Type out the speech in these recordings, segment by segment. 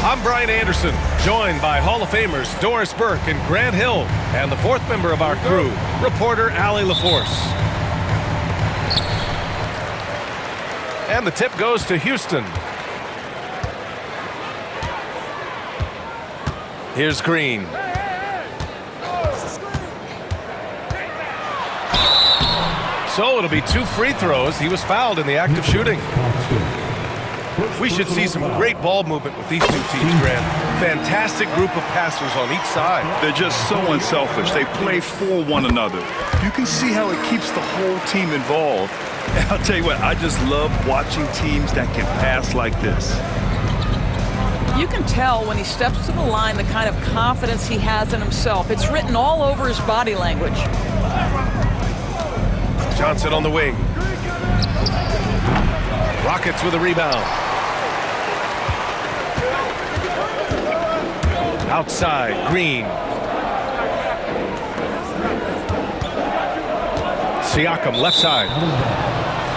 I'm Brian Anderson, joined by Hall of Famers Doris Burke and Grant Hill, and the fourth member of our crew, reporter Allie LaForce. And the tip goes to Houston. Here's Green. So it'll be 2 free throws. He was fouled in the act of shooting. We should see some great ball movement with these two teams, Grant. Fantastic group of passers on each side. They're just so unselfish. They play for one another. You can see how it keeps the whole team involved. And I'll tell you what, I just love watching teams that can pass like this. You can tell when he steps to the line the kind of confidence he has in himself. It's written all over his body language. Johnson on the wing. Rockets with a rebound. Outside, Green. Siakam, left side.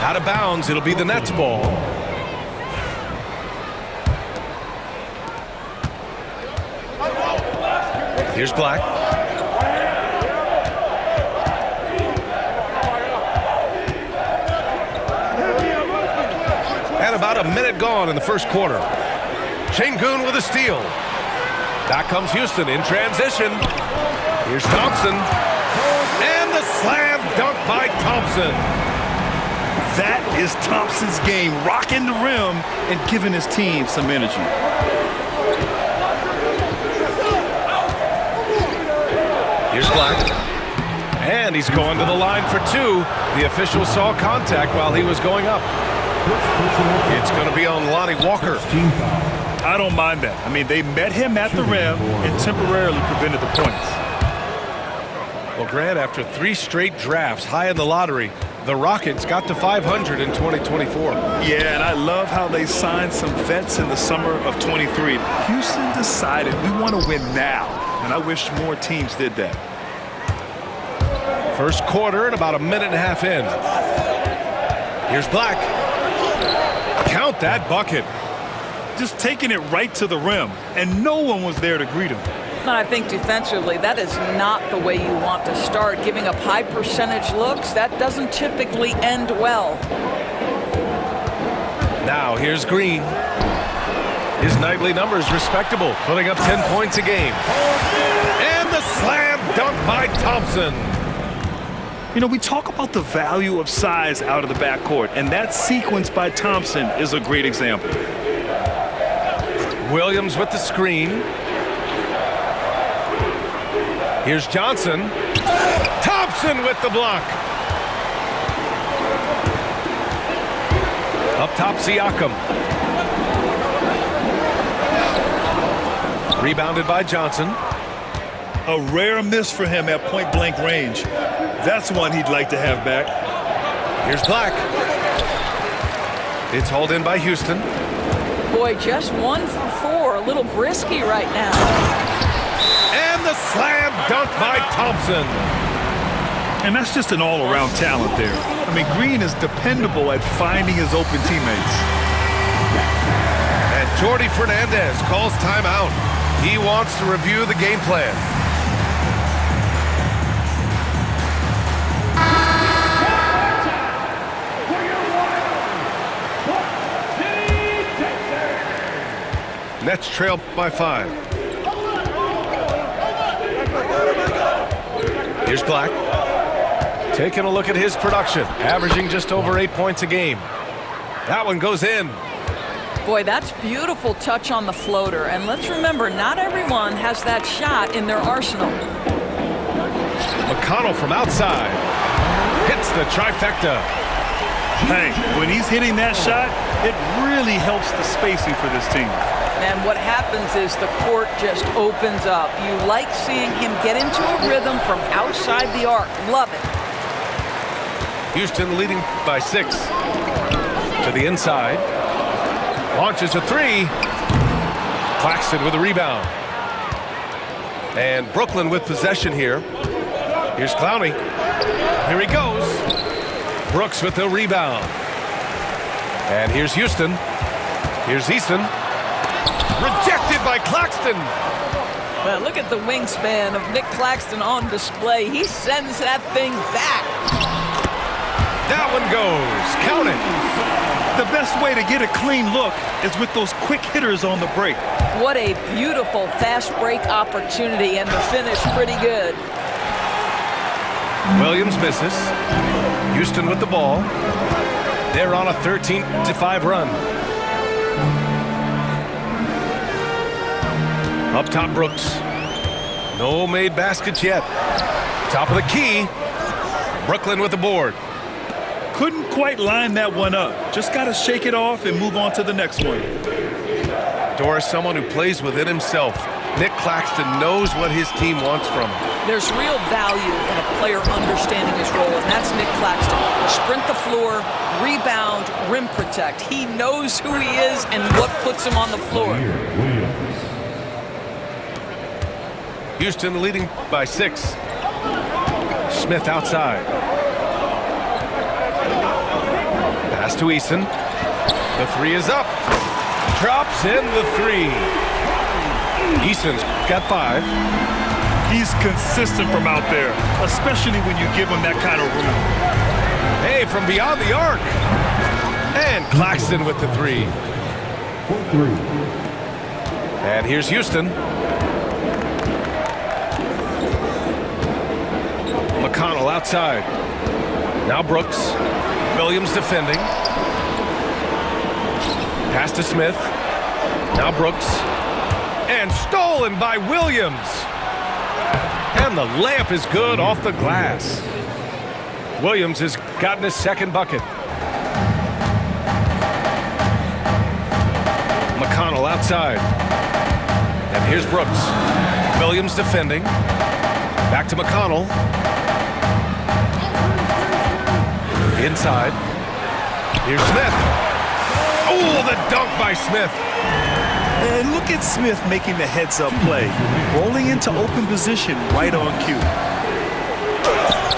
Out of bounds, it'll be the Nets ball. Here's Black. And about a minute gone in the first quarter. Şengün with a steal. Back comes Houston in transition. Here's Thompson. And the slam dunk by Thompson. That is Thompson's game, rocking the rim and giving his team some energy. Here's Black. And he's going to the line for 2. The official saw contact while he was going up. It's going to be on Lonnie Walker. I don't mind that. I mean, they met him at the rim and temporarily prevented the points. Well, Grant, after 3 straight drafts high in the lottery, the Rockets got to 500 in 2024. Yeah, and I love how they signed some vets in the summer of 23. Houston decided we want to win now, and I wish more teams did that. First quarter and about a minute and a half in. Here's Black. Count that bucket. Just taking it right to the rim, and no one was there to greet him. And I think defensively, that is not the way you want to start. Giving up high percentage looks, that doesn't typically end well. Now here's Green. His nightly numbers respectable, putting up 10 points a game. And the slam dunk by Thompson. You know, we talk about the value of size out of the backcourt, and that sequence by Thompson is a great example. Williams with the screen. Here's Johnson. Thompson with the block. Up top, Siakam. Rebounded by Johnson. A rare miss for him at point-blank range. That's one he'd like to have back. Here's Black. It's hauled in by Houston. Boy, just 1 for 4. A little brisky right now. And the slam dunk by Thompson. And that's just an all-around talent there. I mean, Green is dependable at finding his open teammates. And Jordi Fernandez calls timeout. He wants to review the game plan. Nets trail by 5. Here's Black. Taking a look at his production, averaging just over 8 points a game. That one goes in. Boy, that's beautiful touch on the floater. And let's remember, not everyone has that shot in their arsenal. McConnell from outside. Hits the trifecta. Hey, when he's hitting that shot, it really helps the spacing for this team. And what happens is the court just opens up. You like seeing him get into a rhythm from outside the arc. Love it. Houston leading by 6. To the inside. Launches a 3. Claxton with a rebound. And Brooklyn with possession here. Here's Clowney. Here he goes. Brooks with the rebound. And here's Houston. Here's Easton. Rejected by Claxton. Well, look at the wingspan of Nick Claxton on display. He sends that thing back. That one goes. Count it. The best way to get a clean look is with those quick hitters on the break. What a beautiful fast break opportunity, and the finish pretty good. Williams misses. Houston with the ball. They're on a 13-5 run. Up top, Brooks. No made baskets yet. Top of the key. Brooklyn with the board. Couldn't quite line that one up. Just got to shake it off and move on to the next one. Doris, someone who plays within himself. Nick Claxton knows what his team wants from him. There's real value in a player understanding his role, and that's Nick Claxton. Sprint the floor, rebound, rim protect. He knows who he is and what puts him on the floor. Houston leading by 6. Smith outside. Pass to Eason. The 3 is up. Drops in the 3. Eason's got 5. He's consistent from out there, especially when you give him that kind of room. Hey, from beyond the arc. And Claxton with the 3. And here's Houston. McConnell outside. Now Brooks. Williams defending. Pass to Smith. Now Brooks. And stolen by Williams. And the layup is good off the glass. Williams has gotten his second bucket. McConnell outside. And here's Brooks. Williams defending. Back to McConnell. Inside. Here's Smith. Oh, the dunk by Smith. And look at Smith making the heads-up play. Rolling into open position right on cue.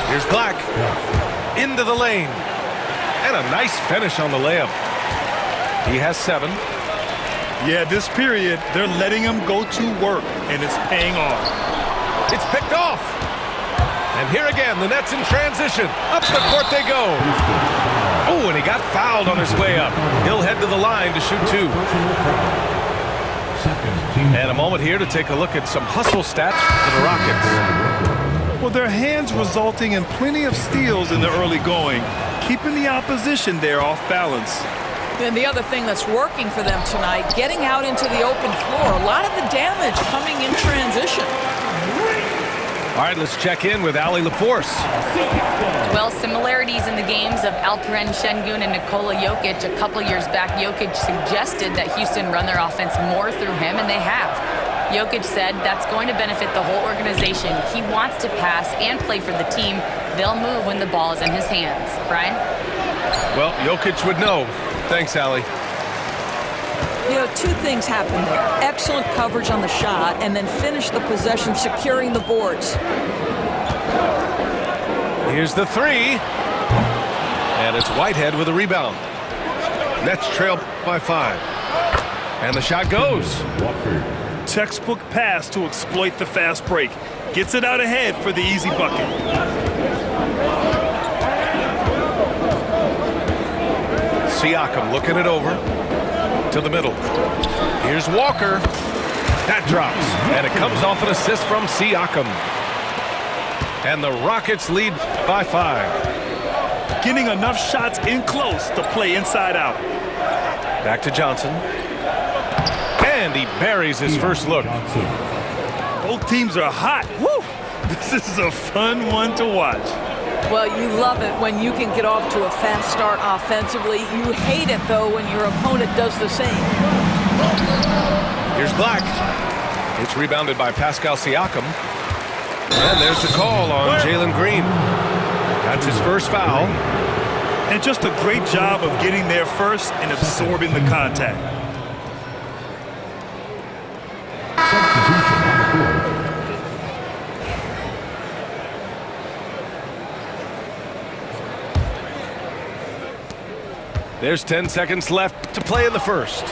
Here's Black. Into the lane. And a nice finish on the layup. He has 7. Yeah, this period, they're letting him go to work, and it's paying off. It's picked off. And here again, the Nets in transition. Up the court they go. Oh, and he got fouled on his way up. He'll head to the line to shoot 2. And a moment here to take a look at some hustle stats for the Rockets. Well, their hands resulting in plenty of steals in the early going, keeping the opposition there off balance. And the other thing that's working for them tonight, getting out into the open floor. A lot of the damage coming in transition. All right, let's check in with Allie LaForce. Well, similarities in the games of Alperen Şengün and Nikola Jokic. A couple years back, Jokic suggested that Houston run their offense more through him, and they have. Jokic said that's going to benefit the whole organization. He wants to pass and play for the team. They'll move when the ball is in his hands. Brian? Well, Jokic would know. Thanks, Allie. You know, 2 things happened there. Excellent coverage on the shot, and then finish the possession securing the boards. Here's the 3. And it's Whitehead with a rebound. Nets trail by 5. And the shot goes. Textbook pass to exploit the fast break. Gets it out ahead for the easy bucket. Siakam looking it over to the middle. Here's Walker. That drops. And it comes off an assist from Siakam. And the Rockets lead by 5. Getting enough shots in close to play inside out. Back to Johnson. And he buries his first look. Both teams are hot. Woo! This is a fun one to watch. Well, you love it when you can get off to a fast start offensively. You hate it, though, when your opponent does the same. Here's Black. It's rebounded by Pascal Siakam. And there's the call on Jalen Green. That's his first foul. And just a great job of getting there first and absorbing the contact. There's 10 seconds left to play in the first.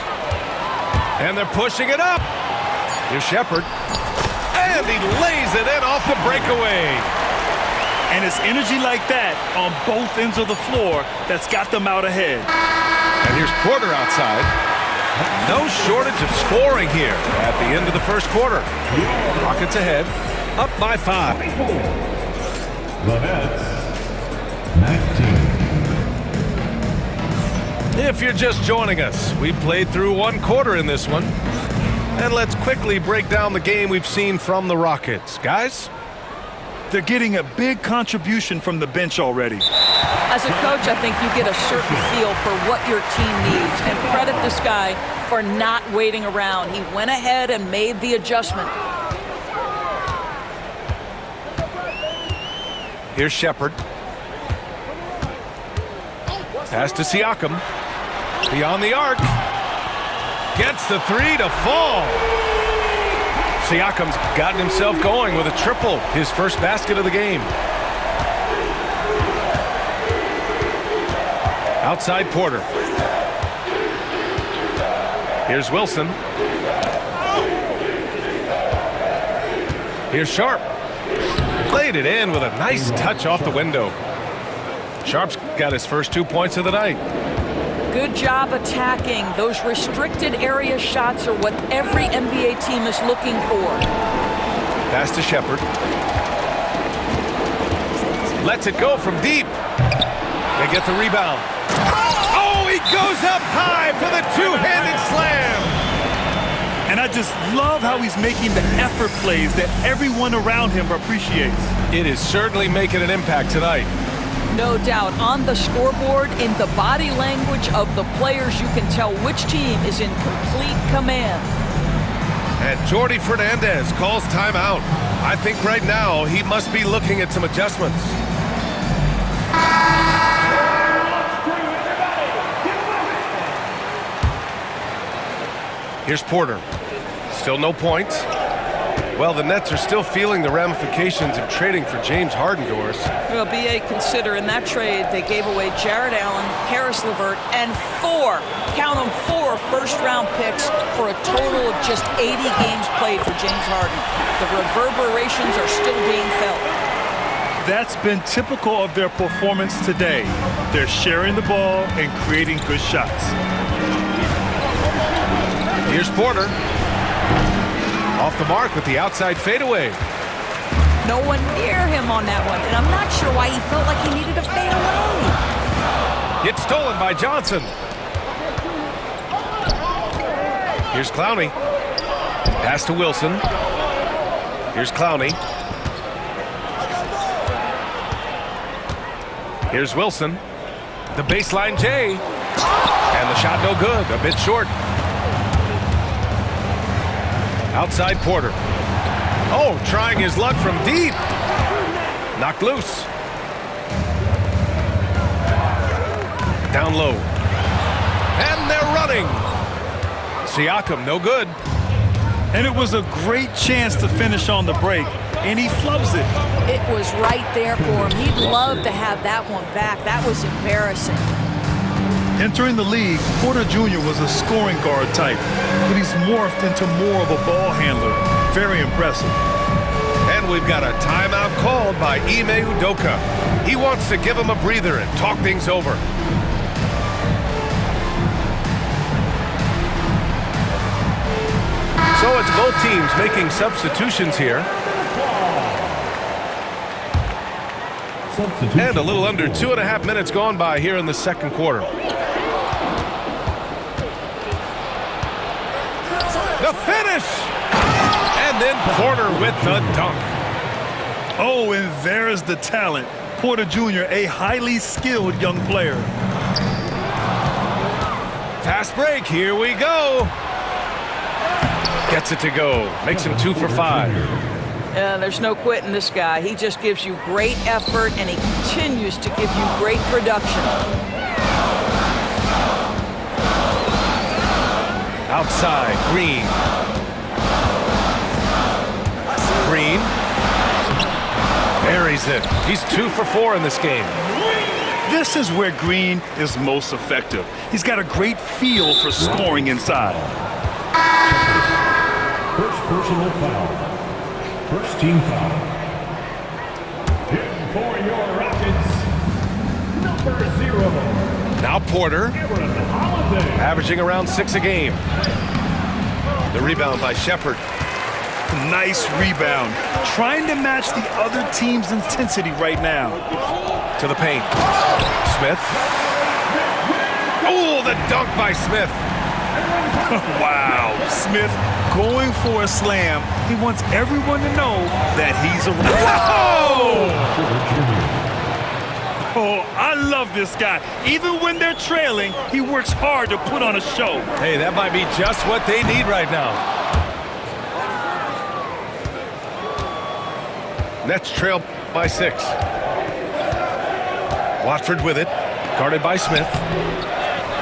And they're pushing it up. Here's Shepard. And he lays it in off the breakaway. And it's energy like that on both ends of the floor that's got them out ahead. And here's Porter outside. No shortage of scoring here at the end of the first quarter. Rockets ahead, up by 5. The Nets, 19. If you're just joining us, we played through one quarter in this one. And let's quickly break down the game we've seen from the Rockets. Guys? They're getting a big contribution from the bench already. As a coach, I think you get a certain feel for what your team needs. And credit this guy for not waiting around. He went ahead and made the adjustment. Here's Shepard. Pass to Siakam. Beyond the arc. Gets the 3 to fall. Siakam's gotten himself going with a triple, his first basket of the game. Outside Porter. Here's Wilson. Here's Sharp. Played it in with a nice touch off the window. Sharp's got his first 2 points of the night. Good job attacking. Those restricted area shots are what every NBA team is looking for. Pass to Shepard. Lets it go from deep. They get the rebound. Oh, he goes up high for the two-handed slam. And I just love how he's making the effort plays that everyone around him appreciates. It is certainly making an impact tonight. No doubt. On the scoreboard, in the body language of the players, you can tell which team is in complete command. And Jordi Fernandez calls timeout. I think right now he must be looking at some adjustments. Here's Porter. Still no points. Well, the Nets are still feeling the ramifications of trading for James Harden, Doris. Well, B.A., consider in that trade they gave away Jared Allen, Karis LeVert, and 4 first-round picks for a total of just 80 games played for James Harden. The reverberations are still being felt. That's been typical of their performance today. They're sharing the ball and creating good shots. Here's Porter. Off the mark with the outside fadeaway. No one near him on that one, and I'm not sure why he felt like he needed to fade away. It's stolen by Johnson. Here's Clowney. Pass to Wilson. Here's Clowney. Here's Wilson. The baseline J. And the shot no good, a bit short. Outside Porter. Oh, trying his luck from deep. Knocked loose. Down low. And they're running. Siakam, no good. And it was a great chance to finish on the break, and he flubs it. It was right there for him. He'd love to have that one back. That was embarrassing. Entering the league, Porter Jr. was a scoring guard type, but he's morphed into more of a ball handler. Very impressive. And we've got a timeout called by Ime Udoka. He wants to give him a breather and talk things over. So it's both teams making substitutions here. And a little under 2.5 minutes gone by here in the second quarter. The finish! And then Porter with the dunk. Oh, and there's the talent. Porter Jr., a highly skilled young player. Fast break, here we go. Gets it to go. Makes him 2 for 5. There's no quitting this guy. He just gives you great effort, and he continues to give you great production. Outside, Green. Green. Buries it. He's 2 for 4 in this game. This is where Green is most effective. He's got a great feel for scoring inside. personal foul. First team foul. In for your Rockets, number 0. Now Porter, averaging around 6 a game. The rebound by Shepard. Nice rebound. Trying to match the other team's intensity right now. To the paint. Smith. Oh, the dunk by Smith. Wow. Smith going for a slam. He wants everyone to know that he's a... Wow! Oh, I love this guy. Even when they're trailing, he works hard to put on a show. Hey, that might be just what they need right now. Nets trail by 6. Watford with it, guarded by Smith.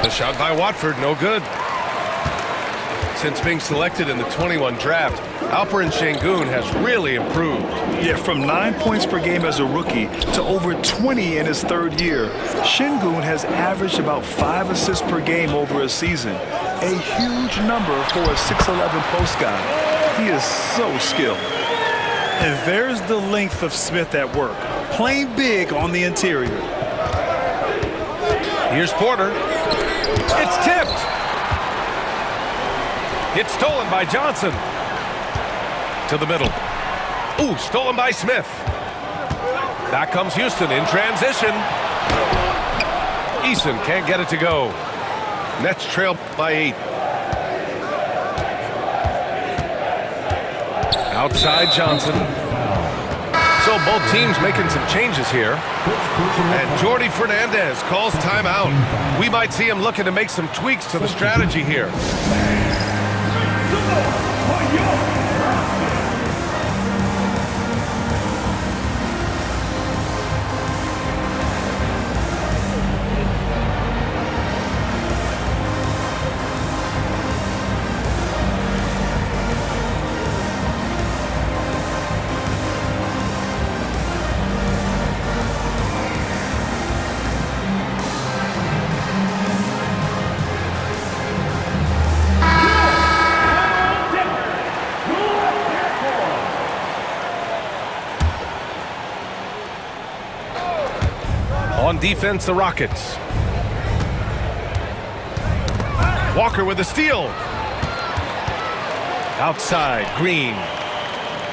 The shot by Watford, no good. Since being selected in the 21 draft, Alperen Şengün has really improved. Yeah, from 9 points per game as a rookie to over 20 in his 3rd year. Şengün has averaged about 5 assists per game over a season. A huge number for a 6'11" post guy. He is so skilled. And there's the length of Smith at work, playing big on the interior. Here's Porter. It's tipped. It's stolen by Johnson. To the middle. Ooh, stolen by Smith. Back comes Houston in transition. Eason can't get it to go. Nets trail by 8. Outside Johnson. So both teams making some changes here. And Jordi Fernandez calls timeout. We might see him looking to make some tweaks to the strategy here. On defense, the Rockets. Walker with a steal. Outside, Green.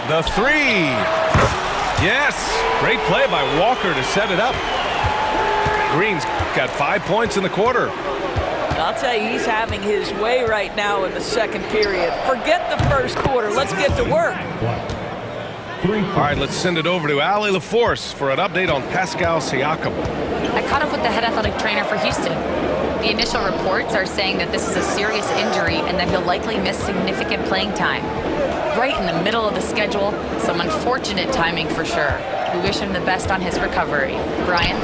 The 3. Yes, great play by Walker to set it up. Green's got 5 points in the quarter. I'll tell you, he's having his way right now in the 2nd period. Forget the 1st quarter. Let's get to work. All right, let's send it over to Allie LaForce for an update on Pascal Siakam. I caught up with the head athletic trainer for Houston. The initial reports are saying that this is a serious injury and that he'll likely miss significant playing time. Right in the middle of the schedule, some unfortunate timing for sure. We wish him the best on his recovery. Brian?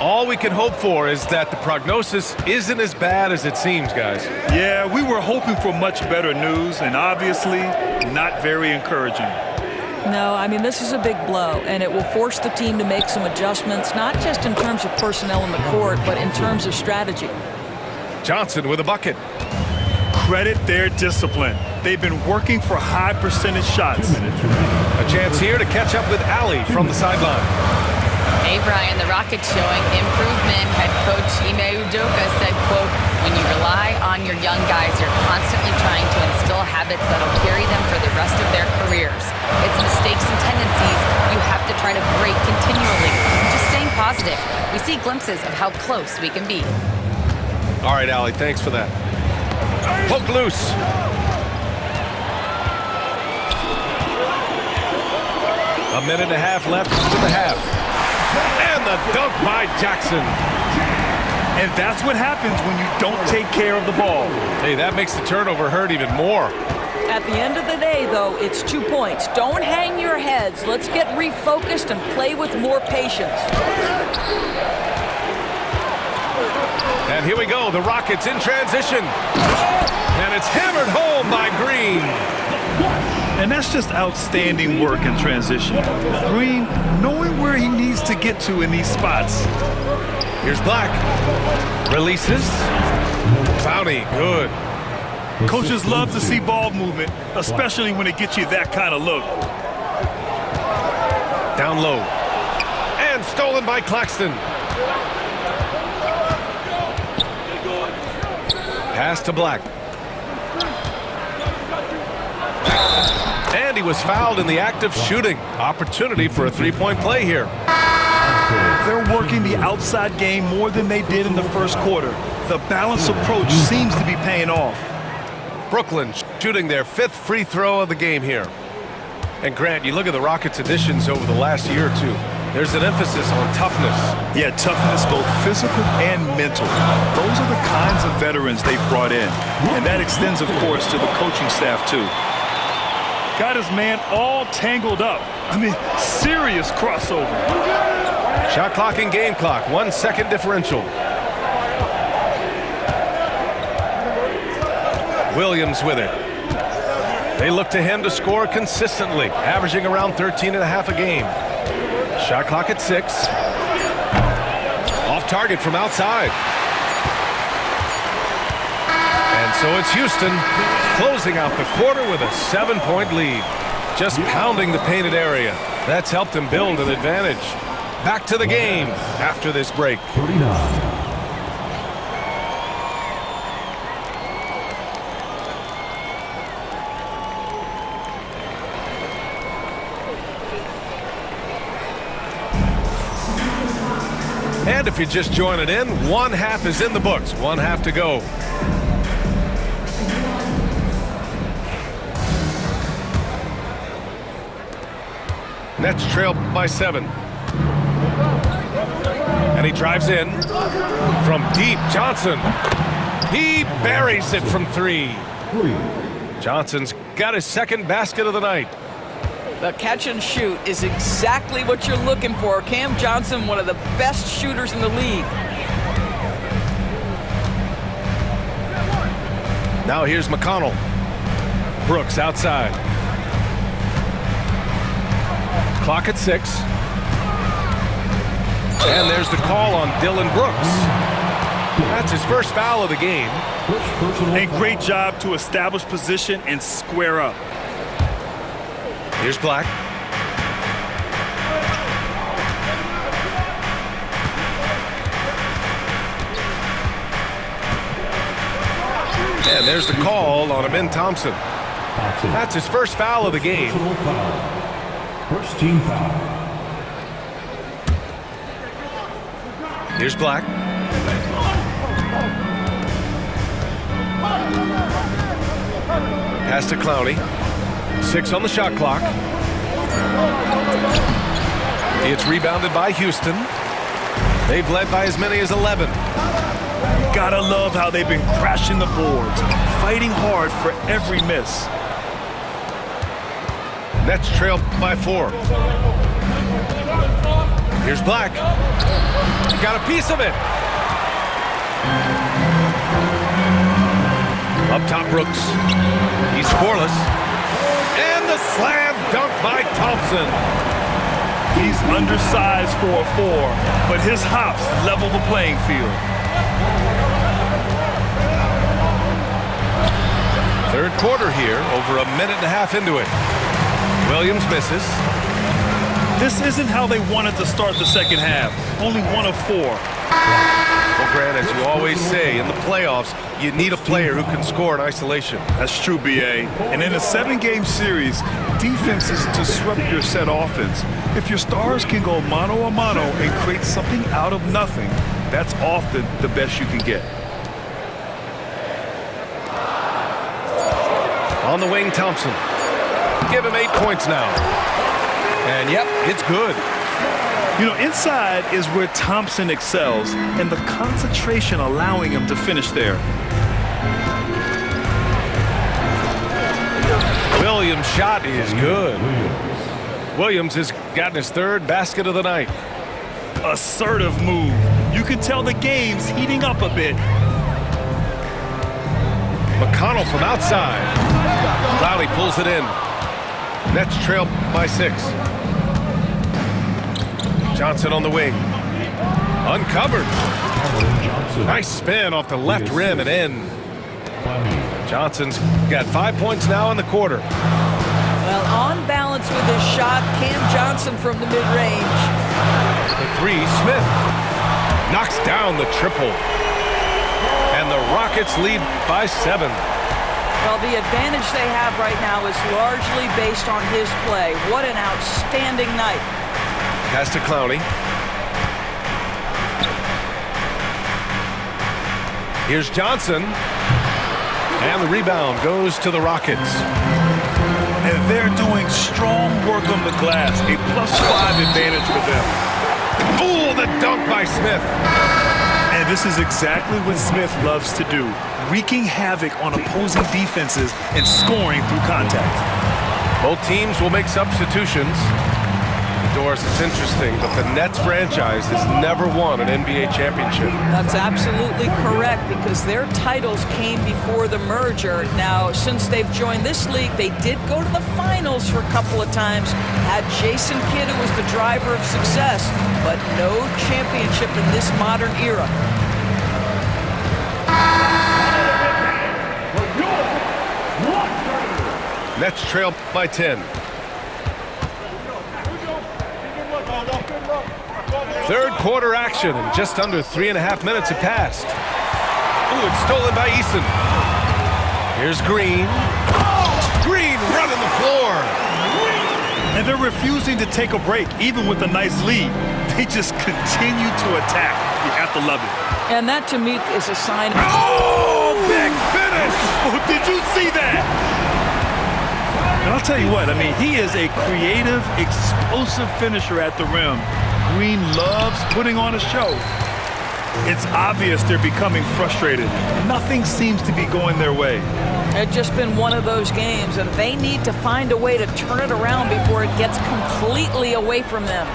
All we can hope for is that the prognosis isn't as bad as it seems, guys. Yeah, we were hoping for much better news, and obviously not very encouraging. No, I mean, this is a big blow, and it will force the team to make some adjustments, not just in terms of personnel in the court, but in terms of strategy. Johnson with a bucket. Credit their discipline. They've been working for high percentage shots. A chance here to catch up with Allie from the sideline. Hey, Brian, the Rockets showing improvement. Head coach Ime Udoka said, quote, when you rely on your young guys, you're constantly trying to instill habits that'll carry them for the rest of their careers. It's mistakes and tendencies you have to try to break continually. Just staying positive. We see glimpses of how close we can be. All right, Allie, thanks for that. Poke loose. A minute and a half left to the half. And the dunk by Jackson. And that's what happens when you don't take care of the ball. Hey, that makes the turnover hurt even more. At the end of the day, though, it's 2 points. Don't hang your heads. Let's get refocused and play with more patience. And here we go, the Rockets in transition. And it's hammered home by Green. And that's just outstanding work in transition. Green knowing where he needs to get to in these spots. Here's Black. Releases. Clowney, good. Coaches love to see ball movement, especially when it gets you that kind of look. Down low. And stolen by Claxton. Pass to Black. And he was fouled in the act of shooting. Opportunity for a three-point play here. They're working the outside game more than they did in the first quarter. The balanced approach seems to be paying off. Brooklyn shooting their 5th free throw of the game here. And Grant, you look at the Rockets' additions over the last year or two. There's an emphasis on toughness. Yeah, toughness, both physical and mental. Those are the kinds of veterans they've brought in. And that extends, of course, to the coaching staff, too. Got his man all tangled up. I mean, serious crossover. Shot clock and game clock. 1 second differential. Williams with it. They look to him to score consistently, averaging around 13.5 a game. Shot clock at 6. Off target from outside. And so it's Houston closing out the quarter with a 7-point lead. Just pounding the painted area. That's helped him build an advantage. Back to the game after this break. 39. And if you're just joining in, 1 half is in the books. 1 half to go. Nets trail by 7. And he drives in from deep. Johnson. He buries it from 3. Johnson's got his 2nd basket of the night. The catch and shoot is exactly what you're looking for. Cam Johnson, one of the best shooters in the league. Now here's McConnell. Brooks outside. Clock at 6. And there's the call on Dylan Brooks. That's his first foul of the game. A great job to establish position and square up. Here's Black. And there's the call on Amin Thompson. That's his first foul of the game. First team foul. Here's Black. Pass to Clowney. 6 on the shot clock. It's rebounded by Houston. They've led by as many as 11. Gotta love how they've been crashing the boards, fighting hard for every miss. Nets trail by 4. Here's Black. Got a piece of it. Up top, Brooks. He's scoreless. And the slam dunk by Thompson. He's undersized for a 4, but his hops level the playing field. Third quarter here, over a minute and a half into it. Williams misses. This isn't how they wanted to start the second half. Only 1 of 4. Well, Grant, as you always say, in the playoffs, you need a player who can score in isolation. That's true, B.A. And in a 7-game series, defense is to disrupt your set offense. If your stars can go mano a mano and create something out of nothing, that's often the best you can get. On the wing, Thompson. Give him 8 points now. And yep, it's good. You know, inside is where Thompson excels, and the concentration allowing him to finish there. Williams' shot is good. Williams has gotten his 3rd basket of the night. Assertive move. You can tell the game's heating up a bit. McConnell from outside. Clowney pulls it in. Nets trail by 6. Johnson on the wing. Uncovered. Nice spin off the left rim and in. Johnson's got 5 points now in the quarter. Well, on balance with his shot, Cam Johnson from the mid-range. The three, Smith knocks down the triple. And the Rockets lead by 7. Well, the advantage they have right now is largely based on his play. What an outstanding night. Pass to Clowney. Here's Johnson. And the rebound goes to the Rockets. And they're doing strong work on the glass. A +5 advantage for them. Oh, the dunk by Smith. And this is exactly what Smith loves to do, wreaking havoc on opposing defenses and scoring through contact. Both teams will make substitutions. Doris, it's interesting, but the Nets franchise has never won an NBA championship. That's absolutely correct, because their titles came before the merger. Now, since they've joined this league, they did go to the finals for a couple of times. Had Jason Kidd, who was the driver of success, but no championship in this modern era. Nets trail by 10. Third quarter action, and just under 3.5 minutes have passed. Ooh, it's stolen by Eason. Here's Green. Green running the floor. And they're refusing to take a break, even with a nice lead. They just continue to attack. You have to love it. And that, to me, is a sign. Oh, big finish! Oh, did you see that? And I'll tell you what, I mean, he is a creative, explosive finisher at the rim. Green loves putting on a show. It's obvious they're becoming frustrated. Nothing seems to be going their way. It's just been one of those games, and they need to find a way to turn it around before it gets completely away from them.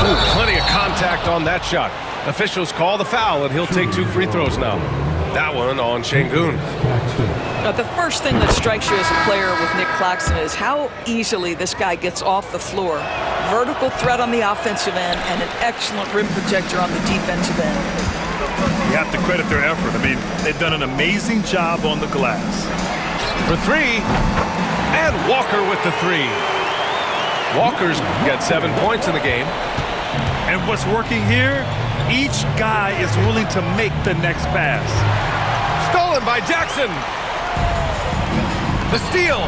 Ooh, plenty of contact on that shot. Officials call the foul, and he'll take 2 free throws now. That one on Şengün. Now, the first thing that strikes you as a player with Nick Claxton is how easily this guy gets off the floor. Vertical threat on the offensive end and an excellent rim protector on the defensive end. You have to credit their effort. I mean, they've done an amazing job on the glass. For 3, and Walker with the 3. Walker's got 7 points in the game. And what's working here? Each guy is willing to make the next pass. Stolen by Jackson. The steal.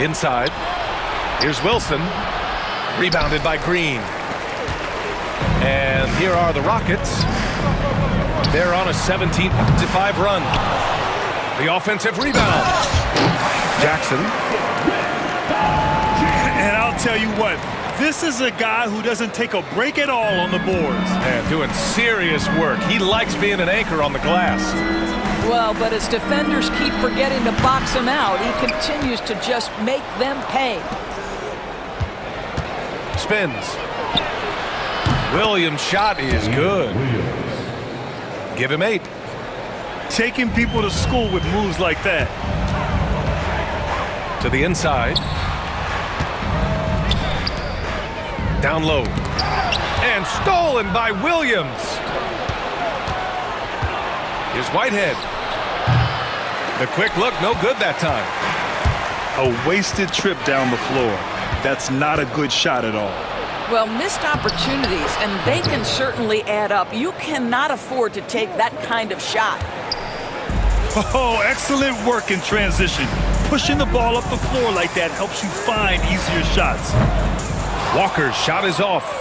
Inside. Here's Wilson. Rebounded by Green. And here are the Rockets. They're on a 17-5 run. The offensive rebound. Jackson. And I'll tell you what, this is a guy who doesn't take a break at all on the boards. And doing serious work. He likes being an anchor on the glass. Well, but as defenders keep forgetting to box him out, he continues to just make them pay. Spins. Williams' shot is good. Give him 8. Taking people to school with moves like that. To the inside. Down low. And stolen by Williams. Here's Whitehead. The quick look, no good that time. A wasted trip down the floor. That's not a good shot at all. Well, missed opportunities, and they can certainly add up. You cannot afford to take that kind of shot. Oh, excellent work in transition. Pushing the ball up the floor like that helps you find easier shots. Walker's shot is off.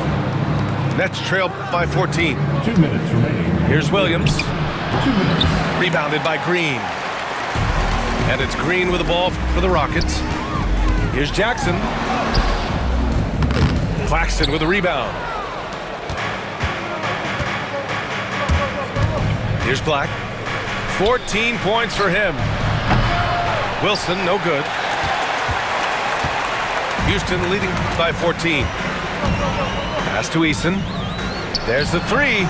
Nets trail by 14. 2 minutes remaining. Here's Williams. 2 minutes. Rebounded by Green. And it's Green with the ball for the Rockets. Here's Jackson. Claxton with the rebound. Here's Black. 14 points for him. Wilson, no good. Houston leading by 14. Pass to Eason. There's the 3.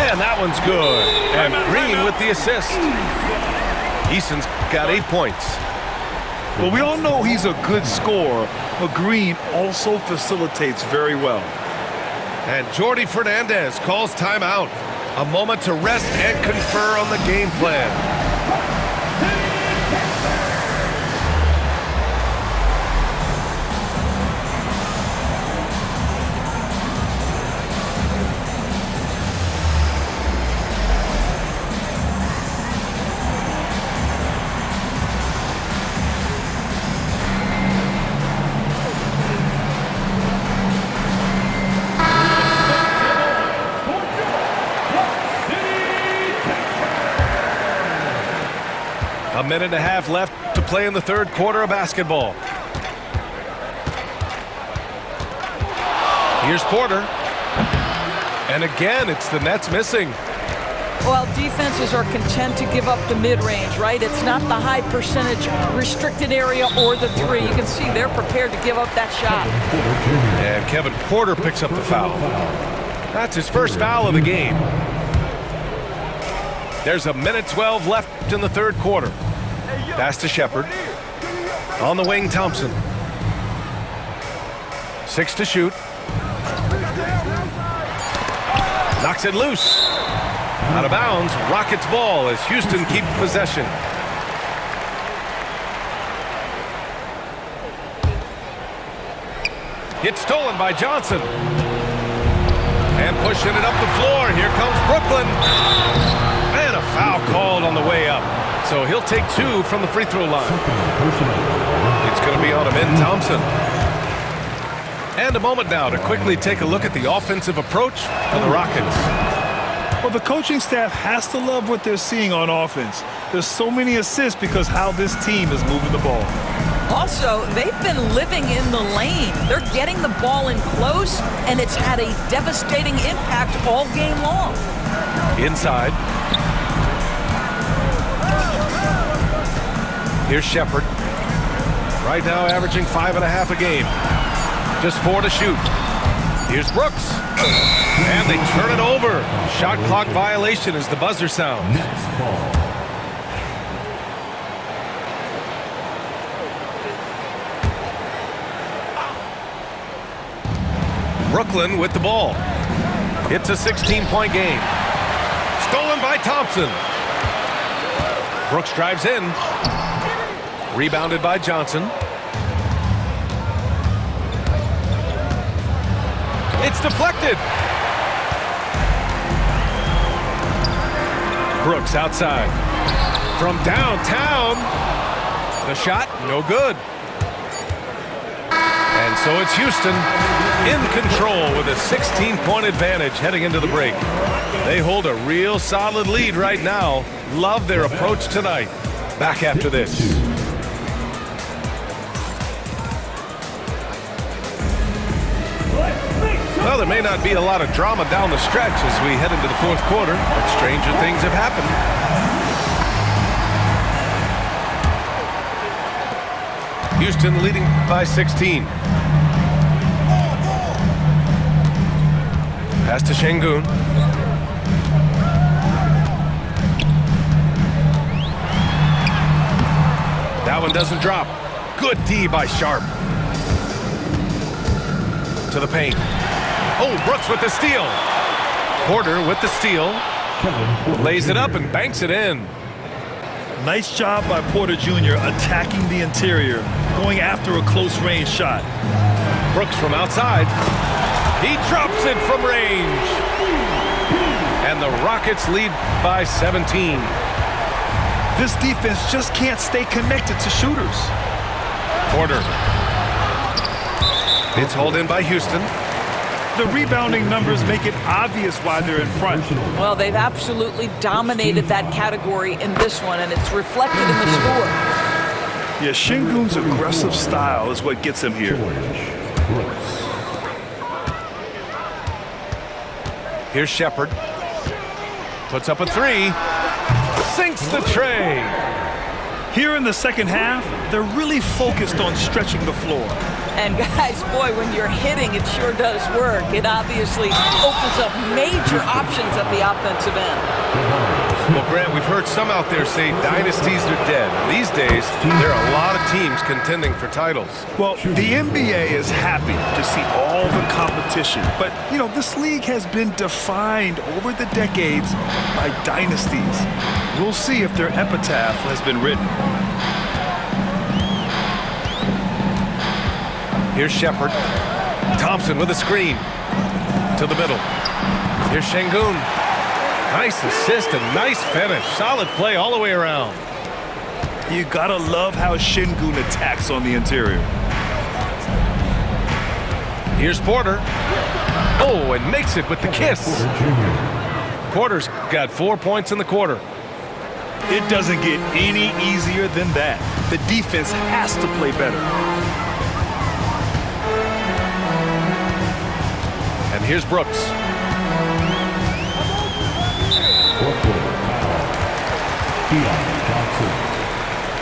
And that one's good. And Green with the assist. Eason's got 8 points. Well, we all know he's a good scorer, but Green also facilitates very well. And Jordi Fernandez calls timeout. A moment to rest and confer on the game plan. A minute and a half left to play in the third quarter of basketball. Here's Porter. And again, it's the Nets missing. Well, defenses are content to give up the mid-range, right? It's not the high percentage restricted area or the three. You can see they're prepared to give up that shot. And Kevin Porter picks up the foul. That's his first foul of the game. There's a minute 12 left in the third quarter. Pass to Shepard. On the wing, Thompson. 6 to shoot. Knocks it loose. Out of bounds. Rockets ball as Houston keep possession. It's stolen by Johnson. And pushing it up the floor. Here comes Brooklyn. And a foul called on the way up. So he'll take 2 from the free throw line. It's going to be on him in Thompson. And a moment now to quickly take a look at the offensive approach for the Rockets. Well, the coaching staff has to love what they're seeing on offense. There's so many assists because how this team is moving the ball. Also, they've been living in the lane. They're getting the ball in close, and it's had a devastating impact all game long. Inside. Here's Shepard. Right now averaging 5.5 a game. Just 4 to shoot. Here's Brooks. And they turn it over. Shot clock violation as the buzzer sounds. Brooklyn with the ball. It's a 16-point game. Stolen by Thompson. Brooks drives in. Rebounded by Johnson. It's deflected. Brooks outside. From downtown. The shot, no good. And so it's Houston in control with a 16-point advantage heading into the break. They hold a real solid lead right now. Love their approach tonight. Back after this. Well, there may not be a lot of drama down the stretch as we head into the fourth quarter, but stranger things have happened. Houston leading by 16. Pass to Şengün. That one doesn't drop. Good D by Sharp. To the paint. Oh, Brooks with the steal. Porter with the steal. Lays it up and banks it in. Nice job by Porter Jr. attacking the interior, going after a close-range shot. Brooks from outside. He drops it from range. And the Rockets lead by 17. This defense just can't stay connected to shooters. Porter. It's hauled in by Houston. The rebounding numbers make it obvious why they're in front. Well, they've absolutely dominated that category in this one, and it's reflected in the score. Yeah, Şengün's aggressive style is what gets him here. Here's Shepard. Puts up a 3. Sinks the tray. Here in the second half, they're really focused on stretching the floor. And guys, boy, when you're hitting, it sure does work. It obviously opens up major options at the offensive end. Well, Grant, we've heard some out there say dynasties are dead. And these days, there are a lot of teams contending for titles. Well, the NBA is happy to see all the competition. But, you know, this league has been defined over the decades by dynasties. We'll see if their epitaph has been written. Here's Shepard. Thompson with a screen. To the middle. Here's Şengün. Nice assist and nice finish. Solid play all the way around. You gotta love how Şengün attacks on the interior. Here's Porter. Oh, and makes it with the kiss. Porter's got 4 points in the quarter. It doesn't get any easier than that. The defense has to play better. And here's Brooks.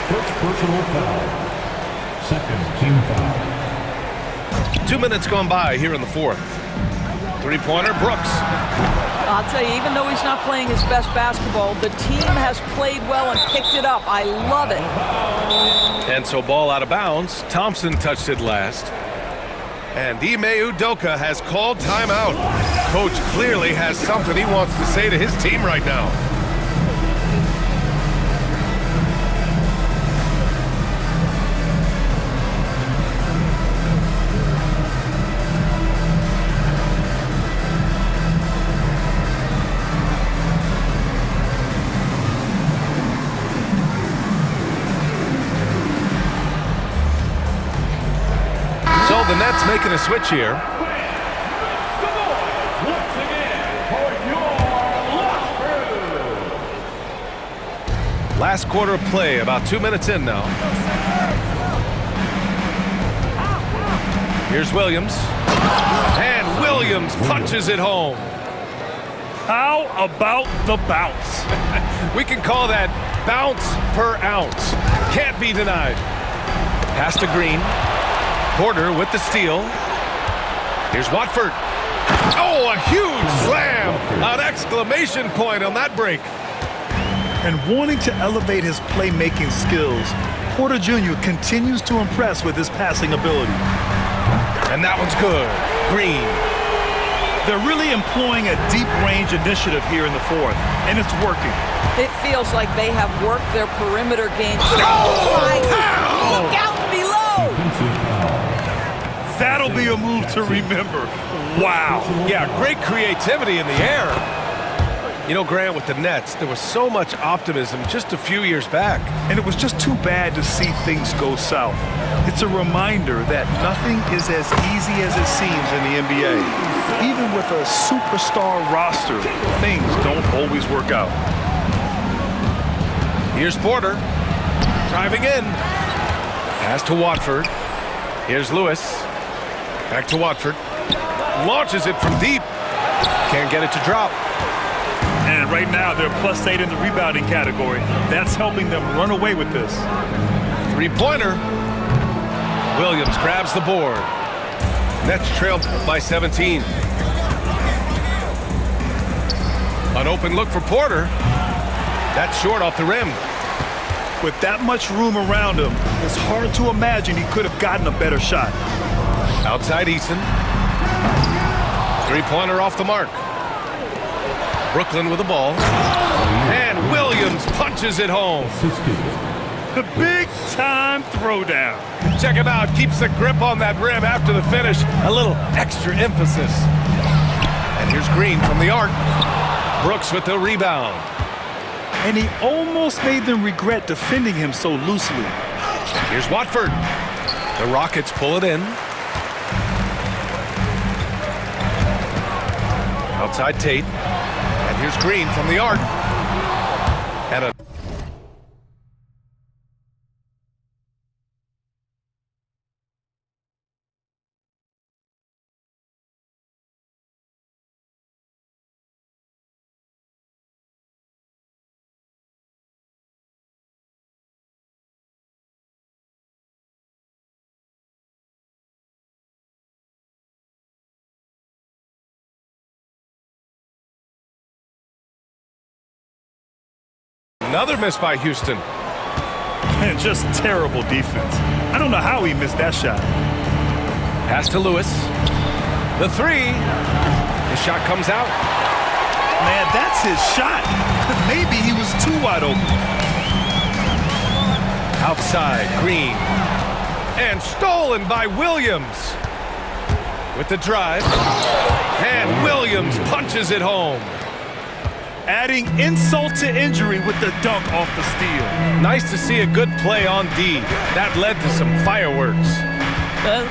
First personal foul. Second team foul. 2 minutes gone by here in the fourth. Three-pointer, Brooks. I'll tell you, even though he's not playing his best basketball, the team has played well and picked it up. I love it. And so ball out of bounds. Thompson touched it last. And Ime Udoka has called timeout. Coach clearly has something he wants to say to his team right now. So the Nets making a switch here. Once again, for your Last quarter of play, about 2 minutes in now. Here's Williams. And Williams punches it home. How about the bounce? We can call that bounce per ounce. Can't be denied. Pass to Green. Porter with the steal. Here's Watford. Oh, a huge slam! An exclamation point on that break. And wanting to elevate his playmaking skills, Porter Jr. continues to impress with his passing ability. And that one's good. Green. They're really employing a deep range initiative here in the fourth, and it's working. It feels like they have worked their perimeter game. Oh, my God. Look out below. That'll be a move to remember. Wow. Yeah, great creativity in the air. You know, Grant, with the Nets, there was so much optimism just a few years back. And it was just too bad to see things go south. It's a reminder that nothing is as easy as it seems in the NBA. Even with a superstar roster, things don't always work out. Here's Porter. Driving in. Pass to Watford. Here's Lewis. Back to Watford. Launches it from deep. Can't get it to drop. And right now, they're +8 in the rebounding category. That's helping them run away with this. Three-pointer. Williams grabs the board. Nets trail by 17. An open look for Porter. That's short off the rim. With that much room around him, it's hard to imagine he could have gotten a better shot. Outside Eason. Three-pointer off the mark. Brooklyn with the ball. And Williams punches it home. The big-time throwdown. Check him out. Keeps the grip on that rim after the finish. A little extra emphasis. And here's Green from the arc. Brooks with the rebound. And he almost made them regret defending him so loosely. Here's Watford. The Rockets pull it in. Outside Tate. And here's Green from the arc. And a Another miss by Houston. And just terrible defense. I don't know how he missed that shot. Pass to Lewis. The three. The shot comes out. Man, that's his shot. Maybe he was too wide open. Outside, Green. And stolen by Williams. With the drive. And Williams punches it home. Adding insult to injury with the dunk off the steal. Nice to see a good play on D. That led to some fireworks.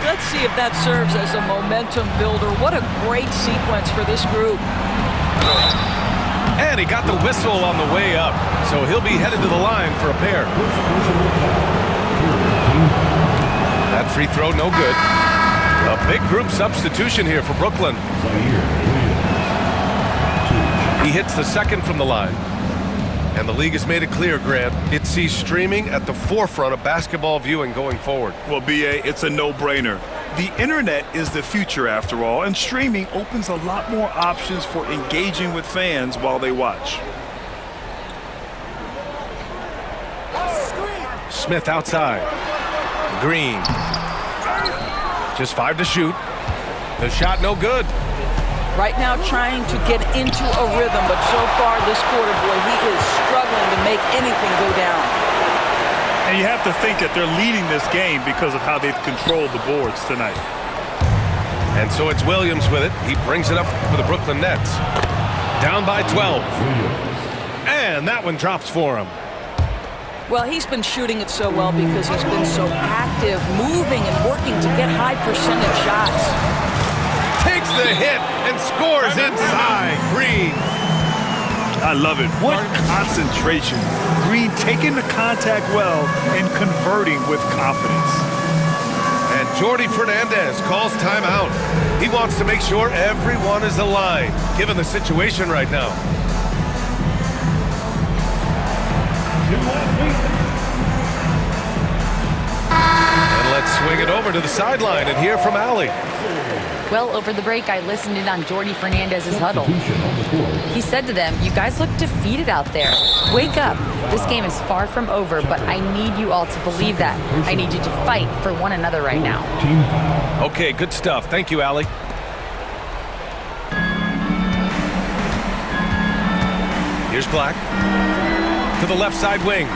Let's see if that serves as a momentum builder. What a great sequence for this group. And he got the whistle on the way up, so he'll be headed to the line for a pair. That free throw, no good. A big group substitution here for Brooklyn. He hits the second from the line. And the league has made it clear, Grant, it sees streaming at the forefront of basketball viewing going forward. Well, B.A., it's a no-brainer. The internet is the future, after all, and streaming opens a lot more options for engaging with fans while they watch. Smith outside. Green. Just 5 to shoot. The shot no good. Right now trying to get into a rhythm, but so far this quarter, boy, he is struggling to make anything go down. And you have to think that they're leading this game because of how they've controlled the boards tonight. And so it's Williams with it. He brings it up for the Brooklyn Nets. Down by 12. And that one drops for him. Well, he's been shooting it so well because he's been so active, moving and working to get high percentage shots. Takes the hit and scores inside. Green. I love it. What concentration. Green taking the contact well and converting with confidence. And Jordi Fernandez calls timeout. He wants to make sure everyone is aligned, given the situation right now. And let's swing it over to the sideline and hear from Allie. Well, over the break, I listened in on Jordi Fernandez's huddle. He said to them, "You guys look defeated out there. Wake up. This game is far from over, but I need you all to believe that. I need you to fight for one another right now." Okay, good stuff. Thank you, Allie. Here's Black. To the left side wing.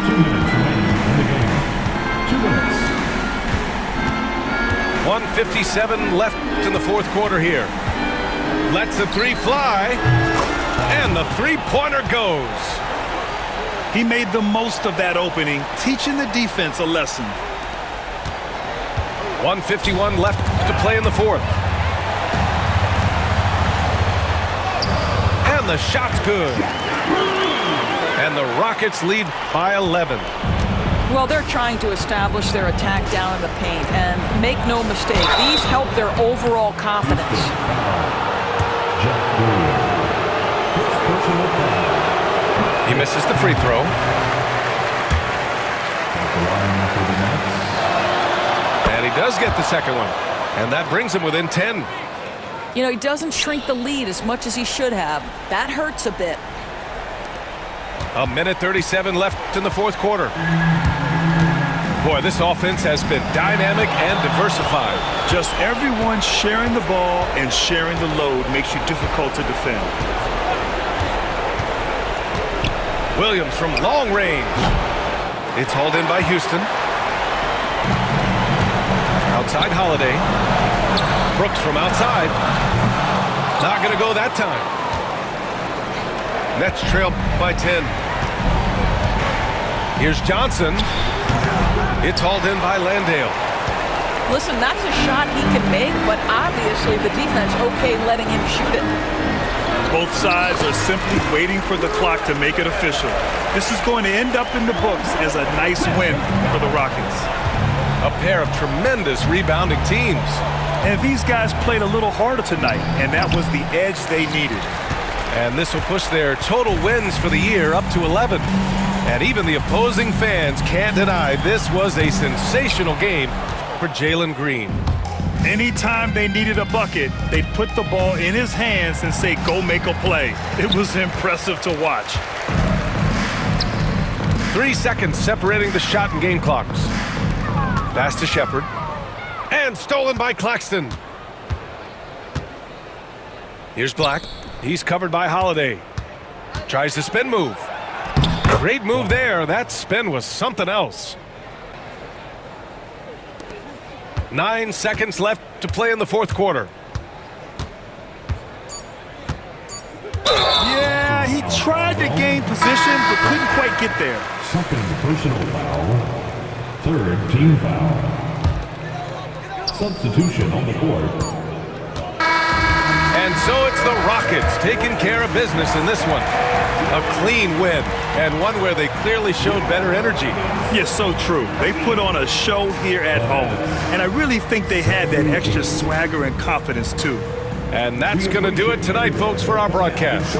1:57 left in the fourth quarter here. Lets the three fly. And the three-pointer goes. He made the most of that opening, teaching the defense a lesson. 1:51 left to play in the fourth. And the shot's good. And the Rockets lead by 11. Well, they're trying to establish their attack down in the paint, and make no mistake, these help their overall confidence. He misses the free throw. And he does get the second one. And that brings him within 10. You know, he doesn't shrink the lead as much as he should have. That hurts a bit. 1:37 left in the fourth quarter. Boy, this offense has been dynamic and diversified. Just everyone sharing the ball and sharing the load makes you difficult to defend. Williams from long range. It's hauled in by Houston. Outside Holiday. Brooks from outside. Not going to go that time. Nets trail by 10. Here's Johnson. It's hauled in by Landale. Listen, that's a shot he can make, but obviously the defense okay letting him shoot it. Both sides are simply waiting for the clock to make it official. This is going to end up in the books as a nice win for the Rockets. A pair of tremendous rebounding teams. And these guys played a little harder tonight, and that was the edge they needed. And this will push their total wins for the year up to 11. And even the opposing fans can't deny this was a sensational game for Jalen Green. Anytime they needed a bucket, they'd put the ball in his hands and say, "Go make a play." It was impressive to watch. 3 seconds separating the shot and game clocks. Pass to Shepard. And stolen by Claxton. Here's Black. He's covered by Holiday. Tries the spin move. Great move there. That spin was something else. 9 seconds left to play in the fourth quarter. Yeah, he tried to gain position, but couldn't quite get there. Second personal foul. Third team foul. Substitution on the court. And so it's the Rockets taking care of business in this one. A clean win, and one where they clearly showed better energy. Yes, so true. They put on a show here at home, and I really think they had that extra swagger and confidence too. And that's going to do it tonight, folks, for our broadcast.